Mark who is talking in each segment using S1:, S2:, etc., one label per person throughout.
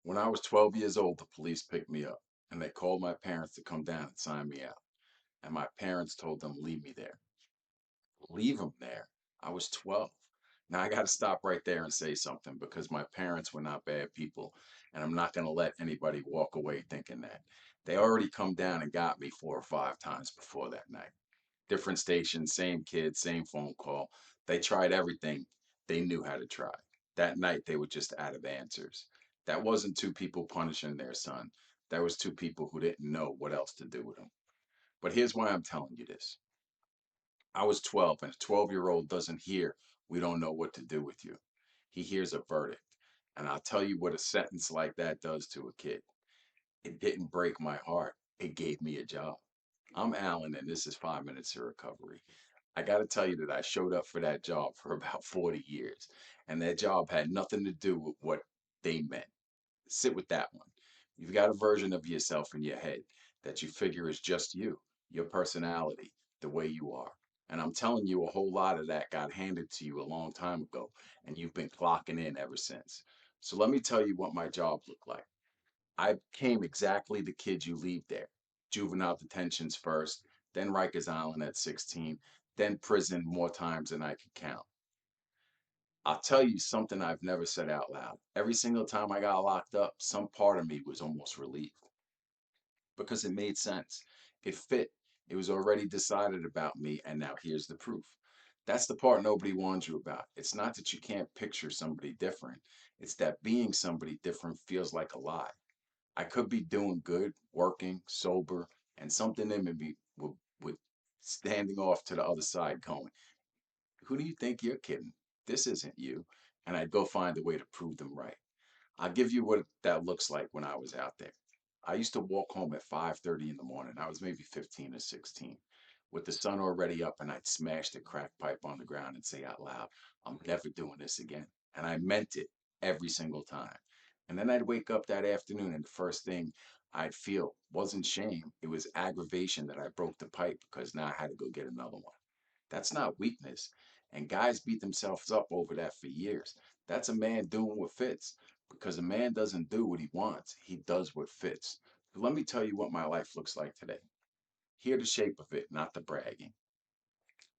S1: When I was 12 years old, the police picked me up and they called my parents to come down and sign me out. And my parents told them, leave me there. Leave them there. I was 12. Now I got to stop right there and say something because my parents were not bad people. And I'm not going to let anybody walk away thinking that. They already come down and got me 4 or 5 times before that night. Different stations, same kid, same phone call. They tried everything they knew how to try. That night, they were just out of answers. That wasn't two people punishing their son. That was two people who didn't know what else to do with him. But here's why I'm telling you this. I was 12, and a 12-year-old doesn't hear, we don't know what to do with you. He hears a verdict. And I'll tell you what a sentence like that does to a kid. It didn't break my heart, it gave me a job. I'm Alan, and this is 5 Minutes of Recovery. I got to tell you that I showed up for that job for about 40 years, and that job had nothing to do with what they meant. Sit with that one. You've got a version of yourself in your head that you figure is just you, your personality, the way you are. And I'm telling you, a whole lot of that got handed to you a long time ago, and you've been clocking in ever since. So let me tell you what my job looked like. I became exactly the kid you leave there. Juvenile detentions first, then Rikers Island at 16, then prison more times than I could count. I'll tell you something I've never said out loud. Every single time I got locked up, some part of me was almost relieved because it made sense. It fit. It was already decided about me, and now here's the proof. That's the part nobody warns you about. It's not that you can't picture somebody different, it's that being somebody different feels like a lie. I could be doing good, working, sober, and something in me would standing off to the other side going, who do you think you're kidding? This isn't you. And I'd go find a way to prove them right. I'll give you what that looks like when I was out there. I used to walk home at 5:30 in the morning. I was maybe 15 or 16 with the sun already up, and I'd smash the crack pipe on the ground and say out loud, I'm never doing this again. And I meant it every single time. And then I'd wake up that afternoon, and the first thing I'd feel wasn't shame. It was aggravation that I broke the pipe because now I had to go get another one. That's not weakness. And guys beat themselves up over that for years. That's a man doing what fits because a man doesn't do what he wants, he does what fits. So let me tell you what my life looks like today. Hear the shape of it, not the bragging.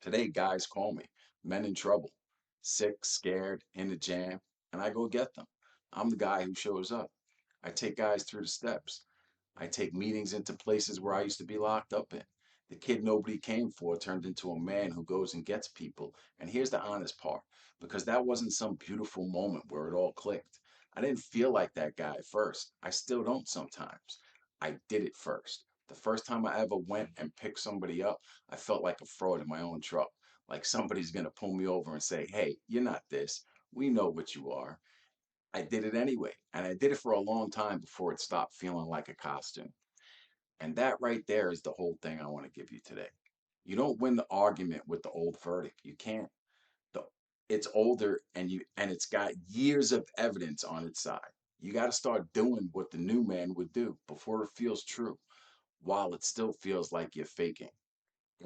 S1: Today, guys call me men in trouble, sick, scared, in the jam, and I go get them. I'm the guy who shows up. I take guys through the steps. I take meetings into places where I used to be locked up in. The kid nobody came for turned into a man who goes and gets people. And here's the honest part because that wasn't some beautiful moment where it all clicked. I didn't feel like that guy at first. I still don't sometimes. I did it first. The first time I ever went and picked somebody up, I felt like a fraud in my own truck. Like somebody's going to pull me over and say, hey, you're not this. We know what you are. I did it anyway. And I did it for a long time before it stopped feeling like a costume. And that right there is the whole thing I want to give you today. You don't win the argument with the old verdict. You can't. The, it's older and it's got years of evidence on its side. You got to start doing what the new man would do before it feels true, while it still feels like you're faking.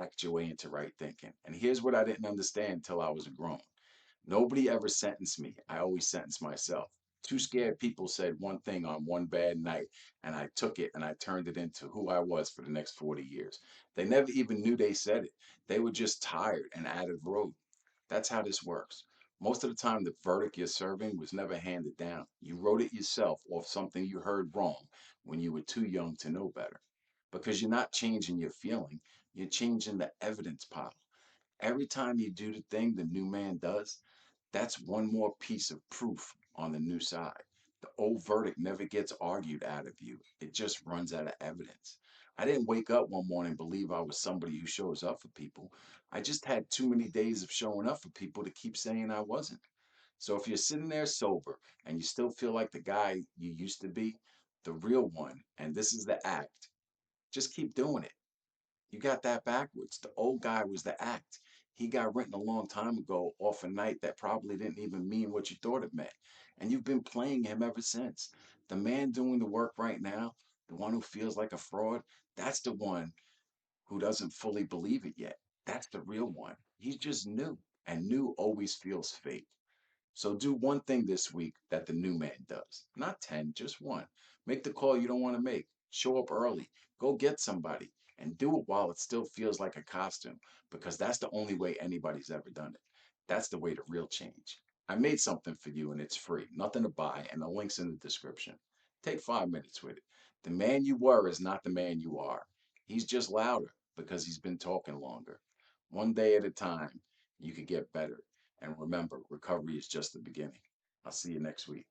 S1: Act your way into right thinking. And here's what I didn't understand until I was grown. Nobody ever sentenced me. I always sentenced myself. Two scared people said one thing on one bad night, and I took it and I turned it into who I was for the next 40 years. They never even knew they said it. They were just tired and out of road. That's how this works. Most of the time, the verdict you're serving was never handed down. You wrote it yourself off something you heard wrong when you were too young to know better. Because you're not changing your feeling, you're changing the evidence pile. Every time you do the thing the new man does, that's one more piece of proof on the new side. The old verdict never gets argued out of you, it just runs out of evidence. I didn't wake up one morning and believe I was somebody who shows up for people. I just had too many days of showing up for people to keep saying I wasn't. So if you're sitting there sober and you still feel like the guy you used to be, the real one, and this is the act, just keep doing it. You got that backwards. The old guy was the act. He got written a long time ago off a night that probably didn't even mean what you thought it meant. And you've been playing him ever since. The man doing the work right now, the one who feels like a fraud, that's the one who doesn't fully believe it yet. That's the real one. He's just new. And new always feels fake. So do one thing this week that the new man does. Not 10, just one. Make the call you don't want to make. Show up early. Go get somebody. And do it while it still feels like a costume, because that's the only way anybody's ever done it. That's the way to real change. I made something for you and it's free. Nothing to buy, and the link's in the description. Take 5 minutes with it. The man you were is not the man you are. He's just louder because he's been talking longer. One day at a time, you could get better. And remember, recovery is just the beginning. I'll see you next week.